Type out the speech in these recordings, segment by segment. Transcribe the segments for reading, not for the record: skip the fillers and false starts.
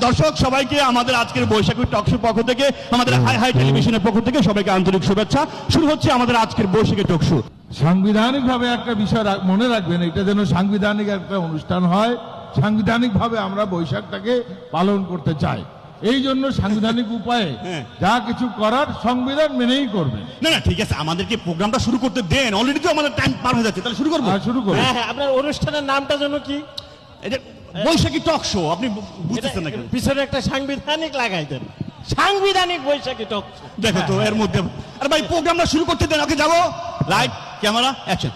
দর্শক সবাইকে আমাদের আজকের বৈশাখী টক শো পক্ষ থেকে আমাদের হাই হাই টেলিভিশনের পক্ষ থেকে সবাইকে আন্তরিক শুভেচ্ছা। শুরু হচ্ছে আমাদের আজকের বৈশাখী টক শো। সাংবিধানিকভাবে একটা বিষয় মনে রাখবেন, এটা যেন সাংবিধানিক একটা অনুষ্ঠান হয়। সাংবিধানিকভাবে আমরা বৈশাখটাকে পালন করতে চাই, এই জন্য সাংবিধানিক উপায়ে যা কিছু করার সংবিধান মেনেই করবেন। না না ঠিক আছে, আমাদেরকে প্রোগ্রামটা শুরু করতে দেন, অলরেডি তো আমাদের টাইম পার হয়ে যাচ্ছে, তাহলে শুরু করবো। শুরু করুন। হ্যাঁ, আপনার অনুষ্ঠানের নামটা যেন কি? এটা বৈশাখী টক শো, আপনি বুঝতেছেন না কেন? পিছনে একটা সাংবিধানিক লাগাই দেন, সাংবিধানিক বৈশাখী টক শো। দেখো তো এর মধ্যে, আরে ভাই প্রোগ্রামটা শুরু করতে দেন, ওকে যাবো। Light camera action.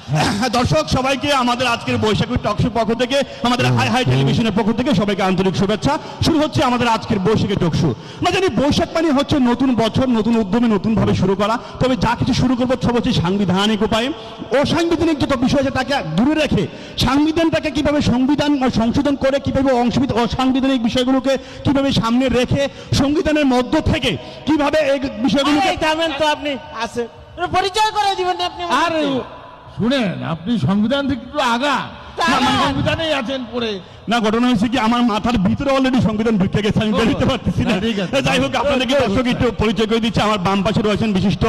দর্শক সবাইকে আমাদের আজকের বৈশাখী টক শো পক্ষ থেকে আমাদের হাই হাই টেলিভিশনের পক্ষ থেকে সবাইকে আন্তরিক শুভেচ্ছা। শুরু হচ্ছে আমাদের আজকের বৈশাখী টক শো। আমরা জানি বৈশাখ মানে হচ্ছে নতুন বছর, নতুন উদ্যমে নতুন ভাবে শুরু করা। তবে যা কিছু শুরু করবো সব হচ্ছে সাংবিধানিক উপায়ে। অসাংবিধানিক যত বিষয় আছে তাকে দূরে রেখে সংবিধানটাকে কিভাবে সংশোধন করে, কিভাবে অসাংবিধানিক বিষয়গুলোকে কিভাবে সামনে রেখে সংবিধানের মধ্য থেকে কিভাবে এই বিষয়গুলোকে তো আপনি আছে পরিচয় করে দিবেন আপনি। আর শুনেন, আপনি সংবিধান থেকে একটু আগা, সংবিধানেই আছেন পড়ে। না, ঘটনা হয়েছে কি, আমার মাথার ভিতরে অলরেডি সংবিধান ঢুকে গেছে, আমি বেরোতে পারতেছি না। যাই হোক, আপনাদেরকে দর্শক একটু পরিচয় করে দিচ্ছে। আমার বাম পাশে রয়েছেন বিশিষ্ট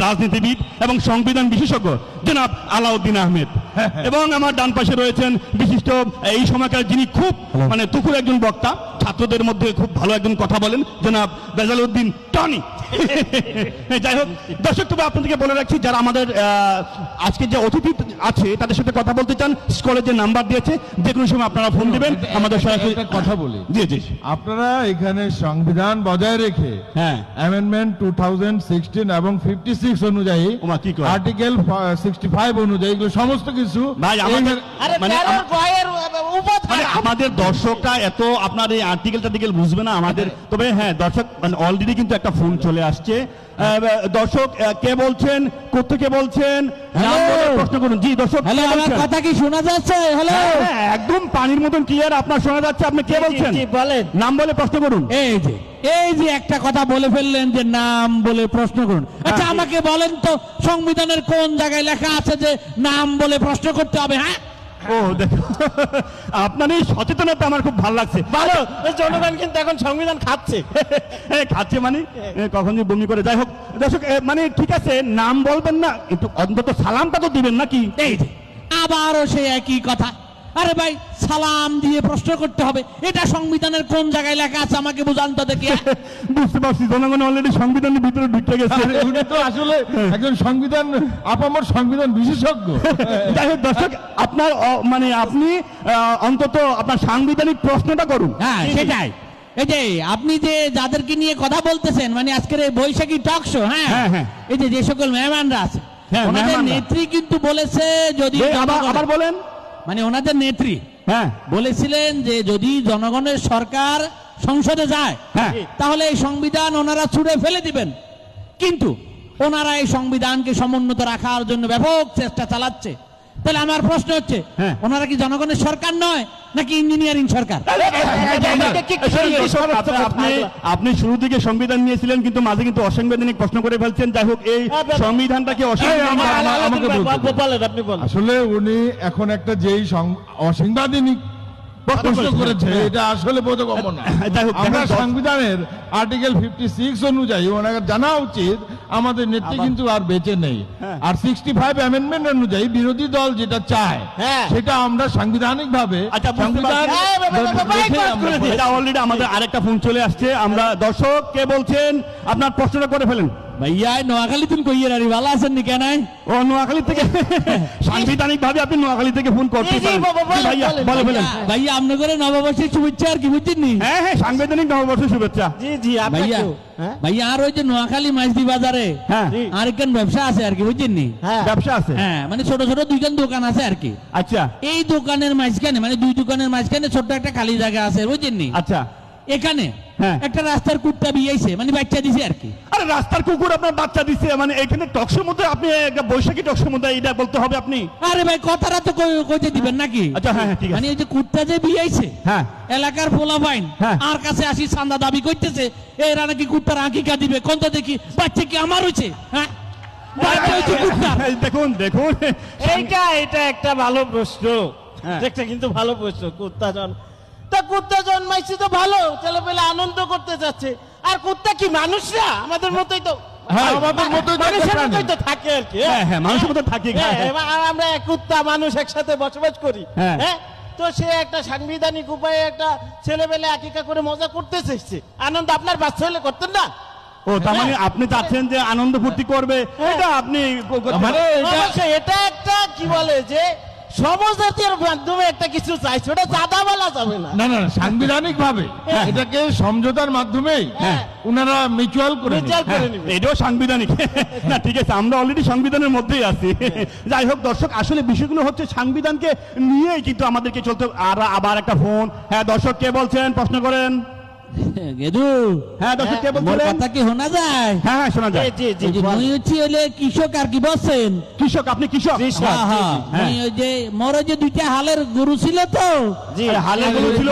রাজনীতিবিদ এবং সংবিধান বিশেষজ্ঞ জনাব আলাউদ্দিন আহমেদ, এবং আমার ডান পাশে রয়েছেন বিশিষ্ট এই সময়কার যিনি খুব মানে তুখুর একজন বক্তা, ছাত্রদের মধ্যে খুব ভালো একজন কথা বলেন, জনাব বেজালউদ্দিন টনি। যাই হোক দর্শক, তবে আপনাদেরকে বলে রাখছি, যারা আমাদের আজকে যে অতিথি আছে তাদের সাথে কথা বলতে চান, স্কলে যে নাম্বার দিয়েছে যে কোনো সময় আপনারা ফোন দিবেন। আমাদের সরাসরি কথা বলি, জি জি, আপনারা এখানে সংবিধান বজায় রেখে অ্যামেন্ডমেন্ট 2016 এবং 56 অনুযায়ী, আর্টিকেল 65 অনুযায়ী এগুলো সমস্ত কিছু আমাদের দর্শকরা এত আপনার এই আর্টিকেলটা দিকে বুঝবে না আমাদের। তবে হ্যাঁ দর্শক, মানে অলরেডি কিন্তু একটা ফোন চলে আসছে। দর্শক কে বলছেন, কোত্থেকে বলছেন, প্রশ্ন করুন। জি দর্শক, আমার কথা কি শোনা যাচ্ছে? হ্যালো, একদম পানির মতন ক্লিয়ার আপনার শোনা যাচ্ছে। আপনি কে বলছেন? বলেন, নাম বলে প্রশ্ন করুন। এই যে একটা কথা বলে ফেললেন যে নাম বলে প্রশ্ন করুন। আচ্ছা আমাকে বলেন তো, সংবিধানের কোন জায়গায় লেখা আছে যে নাম বলে প্রশ্ন করতে হবে? হ্যাঁ, ও দেখো, আপনার এই সচেতনতা আমার খুব ভালো লাগছে। ভালো, জনগণ কিন্তু এখন সংবিধান খাচ্ছে। খাচ্ছে মানে কখন যে বমি করে। যাই হোক দর্শক, মানে ঠিক আছে, নাম বলবেন না, একটু অন্তত সালামটা তো দিবেন নাকি? এই যে আবারও সেই একই কথা। আরে ভাই, সালাম দিয়ে প্রশ্ন করতে হবে, এটা সংবিধানের কোন জায়গায় লেখা আছে আমাকে বুঝান তো দেখি। বুঝতে পারছি, জনগণ অলরেডি সংবিধানের ভিতরে ঢুকে গেছে। উনি তো আসলে একজন সংবিধান আপামর সংবিধান বিশেষজ্ঞ। যাই হোক দর্শক, আপনার মানে আপনি অন্তত আপনার সাংবিধানিক প্রশ্নটা করুন। হ্যাঁ সেটাই। এই যে আপনি যে যাদেরকে নিয়ে কথা বলতেছেন, মানে আজকের এই বৈশাখী টক শো, হ্যাঁ এই যে সকল মেহমানরা আছে, ওনাদের নেত্রী কিন্তু বলেছে, যদি আবার বলেন, মানে ওনাদের নেত্রী বলেছিলেন যে যদি জনগণের সরকার সংসদে যায় তাহলে এই সংবিধান ওনারা ছুঁড়ে ফেলে দিবেন। কিন্তু ওনারা এই সংবিধানকে সমুন্নত রাখার জন্য ব্যাপক চেষ্টা চালাচ্ছে। তাহলে আমার প্রশ্ন হচ্ছে, ওনারা কি জনগণের সরকার নয় নাকি ইঞ্জিনিয়ারিং সরকার? আপনি শুরু থেকে সংবিধান নিয়েছিলেন, কিন্তু মাঝে কিন্তু অসাংবিধানিক প্রশ্ন করে ফেলছেন। যাই হোক, এই সংবিধানটাকে আসলে উনি এখন একটা যেই অসাংবিধানিক প্রশ্ন করেছে, এটা আসলে বোধগম্য না। আমরা সংবিধানের আর্টিকেল 56 অনুযায়ী ওনাকে জানা উচিত আমাদের নেত্রী কিন্তু আর বেঁচে নেই। আর 65 অ্যামেন্ডমেন্ট অনুযায়ী বিরোধী দল যেটা চায় সেটা আমরা সাংবিধানিক ভাবে অলরেডি আমাদের আরেকটা ফোন চলে আসছে। আমরা দর্শক কে বলছেন, আপনার প্রশ্নটা করে ফেলেন। ভাইয়া নোয়াখালী তুমি কইয়ের আরি ভালো আছেন নি কেন? ও নোয়াখালী থেকে সাংবিধানিক ভাবে আপনি নোয়াখালী থেকে ফোন করতে পারেন। ভাইয়া বলে ফেলেন। ভাইয়া আপনি করে নববর্ষের শুভেচ্ছা আর কি বুঝছেন নি? হ্যাঁ হ্যাঁ, সাংবিধানিক নববর্ষের শুভেচ্ছা। জি জি ভাইয়া। ভাইয়া আর ওই যে নোয়াখালী মাইজদি বাজারে আরেকখান ব্যবসা আছে আর কি বুঝছেন নি? ব্যবসা আছে, হ্যাঁ মানে ছোট ছোট দুইখান দোকান আছে আর কি। আচ্ছা, এই দোকানের মাঝখানে মানে দুই দোকানের মাঝখানে ছোট্ট একটা খালি জায়গা আছে বুঝছেন নি? আচ্ছা, এখানে একটা রাস্তার কুত্তা বিয়েছে, মানে বাচ্চা দিছে আর কি। আরে রাস্তার কুকুর আপনার বাচ্চা দিছে, মানে এখানে টকশোর মধ্যে আপনি বৈশাখী টকশোর মধ্যে এটা বলতে হবে আপনি? আরে ভাই কথাটা তো কইতে দিবেন নাকি? আচ্ছা হ্যাঁ ঠিক আছে। মানে এই যে কুত্তা যে বিয়েছে, এলাকার পোলাপাইন আর কাছে আসি চাঁদা দাবি করতেছে, এরা নাকি কুত্তার আঁকিকা দিবে। কোন তো দেখি বাচ্চা কি আমার হইছে? হ্যাঁ দেখুন দেখুন, এটা একটা ভালো প্রশ্ন, একটা কিন্তু ভালো প্রশ্ন। কুত্তা তা কুত্তা জন্মাইছে তো ভালো, ছেলে পেলে আনন্দ করতে যাচ্ছে। আর কুত্তা কি মানুষরা আমাদের মতোই তো, হ্যাঁ, আমাদের মতোই তো একটা মানুষের প্রাণী। মতোই তো থাকে আর কি। হ্যাঁ হ্যাঁ মানুষের মতো থাকি হ্যাঁ, এবার আমরা এক কুত্তা মানুষ একসাথে বসবাস করি। হ্যাঁ। হ্যাঁ, তো সে একটা সাংবিধানিক উপায়ে একটা ছেলেবেলে আকিকা করে মজা করতে চাইছে। আনন্দ আপনার বাচ্চা হলে করতেন না? ও তার মানে আপনি চাচ্ছেন যে আনন্দ ফুর্তি করবে, হ্যাঁ। এটা আপনি মানে এটা অবশ্যই এটা একটা কি বলে যে সমজাতীয় মাধ্যমে একটা কিছু চাইছে, ওটা চাঁদা বলা যাবে না। না না সাংবিধানিক ভাবে হ্যাঁ। এটাকে সমঝোতার মাধ্যমেই হ্যাঁ। ওনারা মিউচুয়াল করে নিন। মিউচুয়াল করে হ্যাঁ, নিবে। এটাও সাংবিধানিক। না ঠিক আছে, আমরা অলরেডি সংবিধানের মধ্যেই আছি। যাই হোক দর্শক, আসলে বিষয়গুলো হচ্ছে সাংবিধানকে নিয়েই কিন্তু আমাদেরকে চলতে। আর আবার একটা ফোন। হ্যাঁ দর্শক, কে বলছেন? প্রশ্ন করেন। গেদু, হ্যাঁ দর্শক, কে মোর বলছিলেন? কথা কি শোনা যায়? হ্যাঁ হ্যাঁ শোনা যায়। জি জি ওই যে বল। মুই হচ্ছি হলে কৃষক আর কি বলছেন? কৃষক, আপনি কৃষক? কৃষক। হ্যাঁ, হ্যাঁ। হ্যাঁ। মুই ওই যে মোর ওই যে দুইটা হালের গরু ছিল তো, জি আরে হালে গরু ছিল,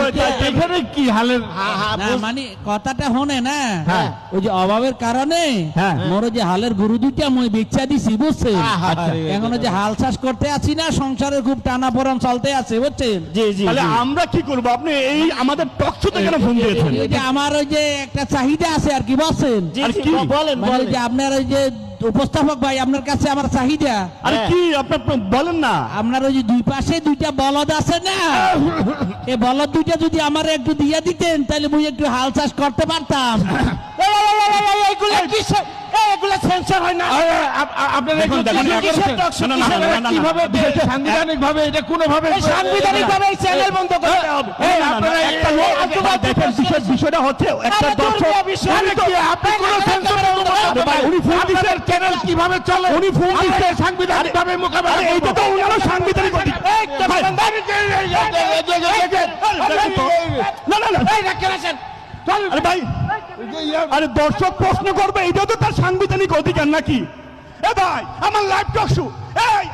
এখানে কি হালের হ্যাঁ, হ্যাঁ, না, মানে কথাটা হনে না, হ্যাঁ। ওই যে অভাবের কারণে হ্যাঁ। মোর ওই যে হালের গরু দুইটা মুই বেচা দিছি, বুঝছেন? আচ্ছা। এখন ওই যে হাল চাষ করতে আছি না, সংসারের খুব টানা পড়ান চলতে আছে, বুঝছেন? জি জি তাহলে জি। আমরা কি করবো? আপনি এই আমাদের টকশোতে কেন ফোন দিয়েছেন? ওই যে আমার ওই যে একটা চাহিদা আছে আর কি, বলছেন? জি, আর জি, কি? বলেন মানে ওই বলেন। যে আপনার ওই যে উপস্থাপক ভাই, আপনার কাছে আমার চাহিদা, আরে হ্যাঁ। কি আপনার বলেন না? আপনার ওই যে দুই পাশে দুইটা বলদ আছে না, এই বলদ দুইটা যদি আমার একটু দিয়ে দিতেন তাহলে মুই একটু হাল চাষ করতে পারতাম। এইগুলো কিসের? এগুলো সেন্সর হয় না? আপনারা দেখুন, একটু দেখুন, চিন্তা এখন- করছেন? না, না, না, না, না, না, না। কিভাবে সাংবিধানিক ভাবে এটা কোনোভাবে এই সাংবিধানিক ভাবে এই চ্যানেল বন্ধ করতে হবে। এই, না, না, না, আপনারা একটা এই- লোক, আপনারা- দেখেন বিষয়টা হচ্ছে একটা আরে দর্শক। দুর্নীতি বিষয়। আরে কি, আপনি কোনো সেন্সর আরে ভাই, উনি ফোন দিচ্ছেন। আপনাদের চ্যানেল কিভাবে চলে উনি ফোন আমরা দিচ্ছেন। সাংবিধানিক ভাবে মোকাবেলা আরে এইটা তো উনারও সাংবিধানিক অধিকার। ভাই, না না না, আরে ভাই, আরে দর্শক প্রশ্ন করবে, এটাও তো তার সাংবিধানিক অধিকার নাকি? এ ভাই, আমার লাইভ টক শো, এই